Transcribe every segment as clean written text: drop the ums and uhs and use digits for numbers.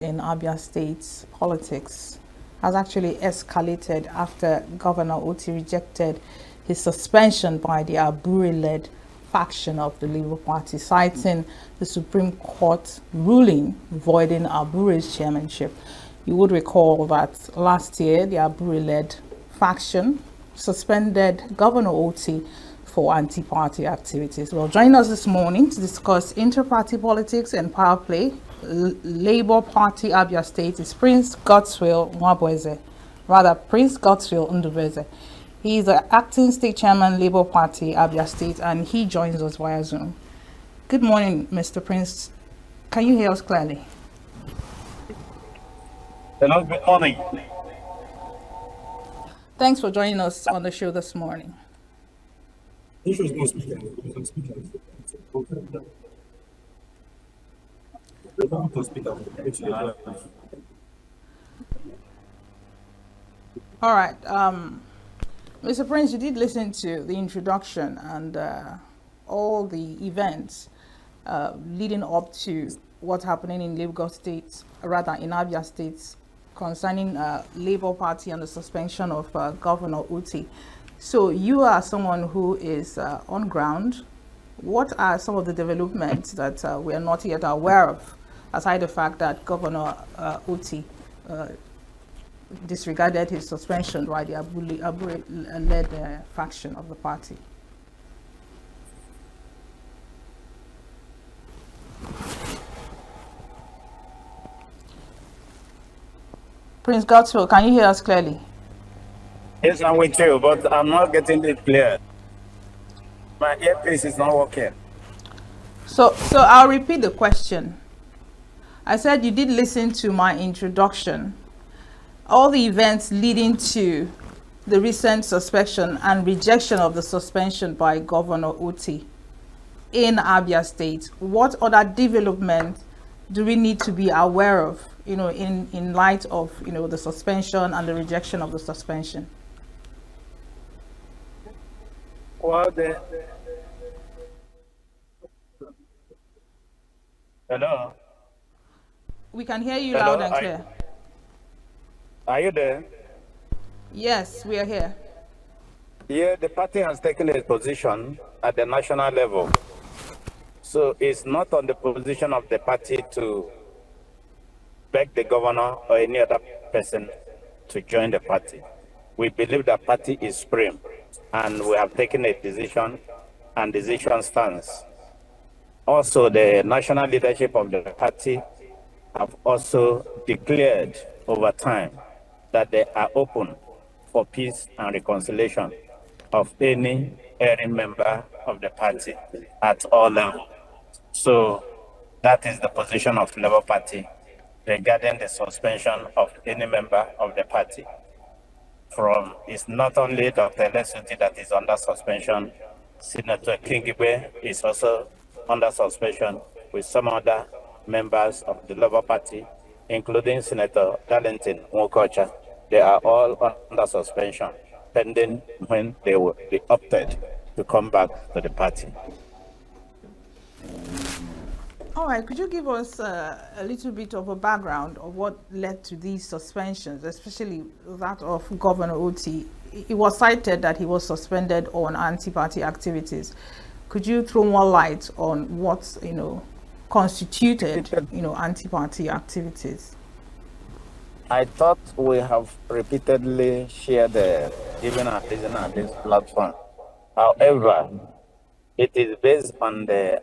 in Abia State's politics has actually escalated after Governor Oti rejected his suspension by the Abure-led faction of the Labour Party, citing the Supreme Court ruling voiding Abure's chairmanship. You would recall that last year, the Abure-led faction suspended Governor Oti for anti-party activities. Well, join us this morning to discuss inter-party politics and power play. Labour Party Abia State is Prince Godswill Nwabweze, rather Prince Godswill Ndubeze. He is the acting state chairman, Labour Party Abia State, and he joins us via Zoom. Good morning, Mr. Prince. Can you hear us clearly? Hello, good morning. Thanks for joining us on the show this morning. All right. Mr. Prince, you did listen to the introduction and all the events leading up to what's happening in Lagos State, rather in Abia State, concerning Labour Party and the suspension of Governor Uti. So you are someone who is on ground. What are some of the developments that we are not yet aware of, aside the fact that Governor Uti disregarded his suspension by the Abure-led faction of the party? Prince Godswill, can you hear us clearly? Yes, I'm with you, but I'm not getting it clear. My earpiece is not working. So I'll repeat the question. I said you did listen to my introduction. All the events leading to the recent suspension and rejection of the suspension by Governor Uti in Abia State, what other development do we need to be aware of, in light of, the suspension and the rejection of the suspension? Well, hello? We can hear you loud and clear. Are you there? Yes, we are here. Yeah, the party has taken a position at the national level. So it's not on the position of the party to beg the governor or any other person to join the party. We believe the party is supreme, and we have taken a decision and decision stance. Also, the national leadership of the party have also declared over time that they are open for peace and reconciliation of any erring member of the party at all levels. So that is the position of Labour Party regarding the suspension of any member of the party. It's not only Dr. Lesuti that is under suspension, Senator Kingibe is also under suspension with some other members of the Labour Party, including Senator Darlington Nwokocha. They are all under suspension, pending when they will be opted to come back to the party. All right, could you give us a little bit of a background of what led to these suspensions, especially that of Governor Oti? It was cited that he was suspended on anti-party activities. Could you throw more light on what, constituted, anti-party activities? I thought we have repeatedly shared even our reason on this platform. However, it is based on the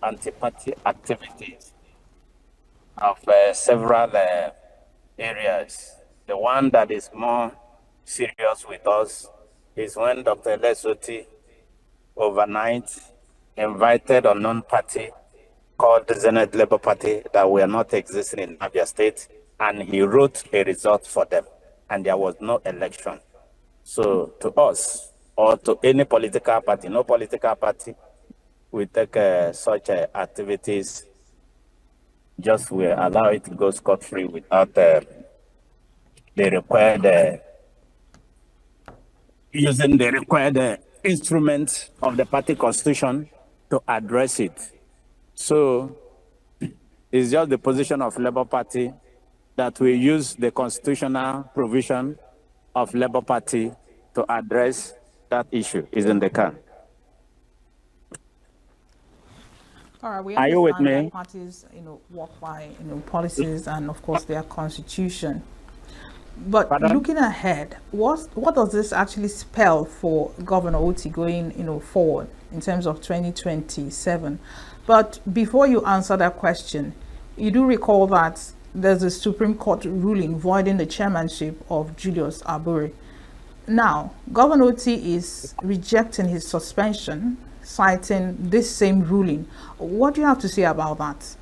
anti-party activities of several areas. The one that is more serious with us is when Dr. Lesuti overnight invited a non-party called the Zenith Labour Party that were not existing in Abia State, and he wrote a result for them, and there was no election. So to us, or to any political party, no political party will take such activities, just will allow it to go scot-free without the required, using the required instruments of the party constitution to address it. So It's just the position of Labour Party that we use the constitutional provision of Labour Party to address that issue is in the can. All right, we Are you with understand me? that parties, work by, policies and of course their constitution. But Pardon? looking ahead, what does this actually spell for Governor Oti going, forward in terms of 2027? But before you answer that question, you do recall that there's a Supreme Court ruling voiding the chairmanship of Julius Abure. Now, Governor Oti is rejecting his suspension, citing this same ruling. What do you have to say about that?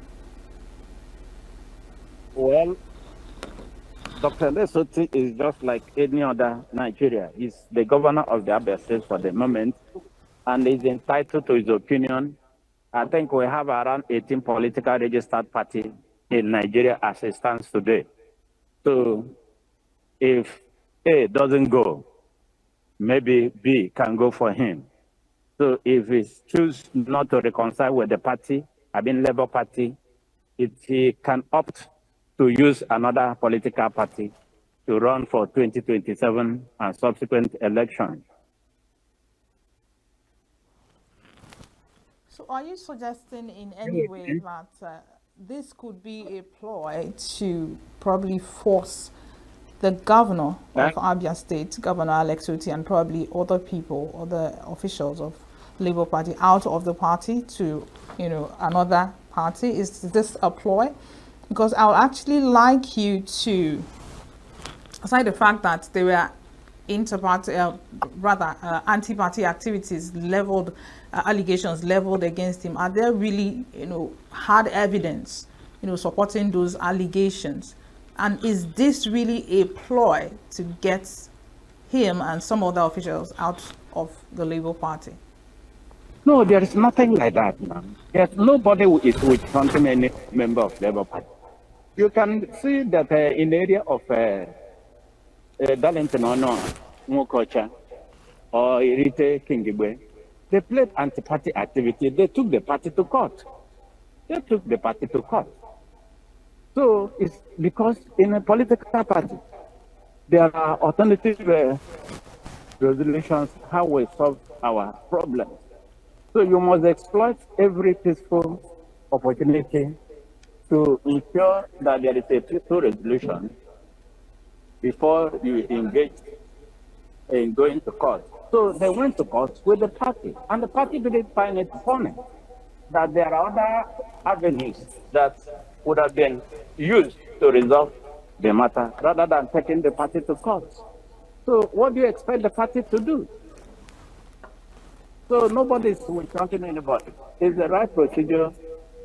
Well, Dr. Lesoti is just like any other Nigeria. He's the governor of the Abia state for the moment, and is entitled to his opinion. I think we have around 18 political registered parties in Nigeria as it stands today. So if A doesn't go, maybe B can go for him. So if he chooses not to reconcile with the party, Labour Party, he can opt to use another political party to run for 2027 and subsequent elections. So are you suggesting in any way that this could be a ploy to probably force the governor of Abia State, Governor Alex Oti, and probably other people, other officials of Labour Party out of the party to, another party? Is this a ploy? Because I would actually like you to, aside the fact that there were inter-party, anti-party activities leveled, allegations leveled against him, are there really, hard evidence, supporting those allegations? And is this really a ploy to get him and some other officials out of the Labour Party? No, there is nothing like that, man. There's nobody who is withholding any member of Labour Party. You can see that in the area of Darlington Mokocha or Irite Kingibwe, they played anti-party activity. They took the party to court. So it's because in a political party, there are alternative resolutions how we solve our problems. So you must exploit every peaceful opportunity to ensure that there is a peaceful resolution before you engage in going to court. So they went to court with the party, and the party didn't find it funny that there are other avenues that would have been used to resolve the matter rather than taking the party to court. So what do you expect the party to do? So nobody is withholding anybody. It's the right procedure.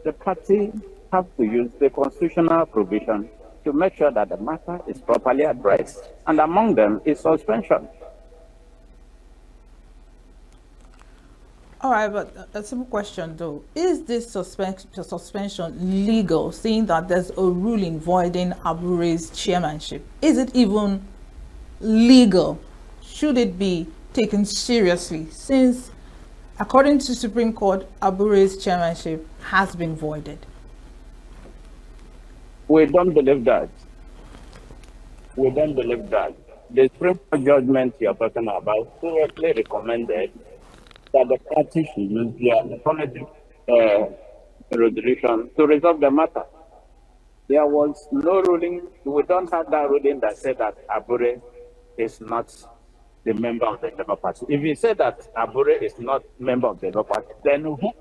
The party have to use the constitutional provision to make sure that the matter is properly addressed. And among them is suspension. All right, but a simple question though. Is this suspension legal, seeing that there's a ruling voiding Abure's chairmanship? Is it even legal? Should it be taken seriously, since according to Supreme Court, Abure's chairmanship has been voided? We don't believe that. The Supreme Court judgment you're talking about clearly recommended that the party should use their alternative resolution to resolve the matter. There was no ruling. We don't have that ruling that said that Abure is not the member of the Labour Party. If you say that Abure is not member of the Labour Party, then who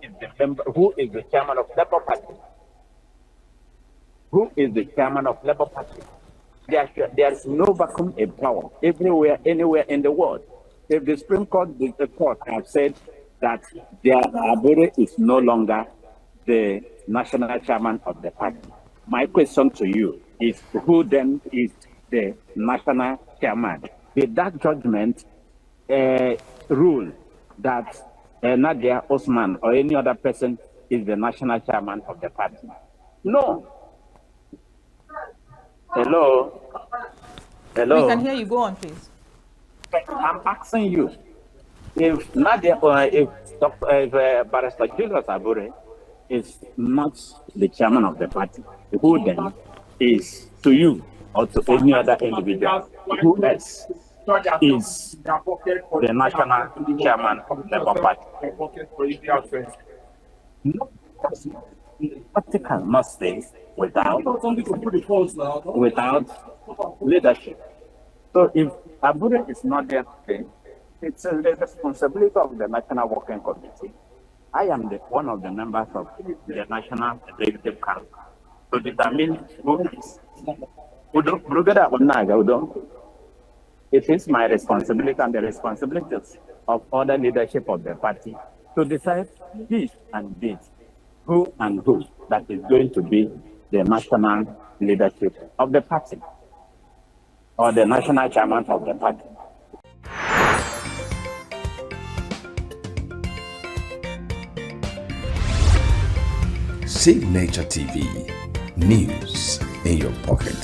is the chairman of Labour Party? Who is the chairman of Labour Party? There is no vacuum in power everywhere, anywhere in the world. If the Supreme Court, the court have said that Abure is no longer the national chairman of the party, my question to you is, who then is the national chairman? Did that judgment rule that Nadia Osman or any other person is the national chairman of the party? No. Hello? We can hear you. Go on, please. I'm asking you, if Nadia or if Barrister Julius Abure is not the chairman of the party. Who then is to you or to any other individual? Who else is the national chairman of the party? No, the party cannot stay without leadership. So if Abure is not there today, it's the responsibility of the National Working Committee. I am one of the members of the National Executive Council to determine who is. It is my responsibility and the responsibilities of other leadership of the party to decide this and this, who and who that is going to be the national leadership of the party or the national chairman of the party. Signature TV, news in your pocket.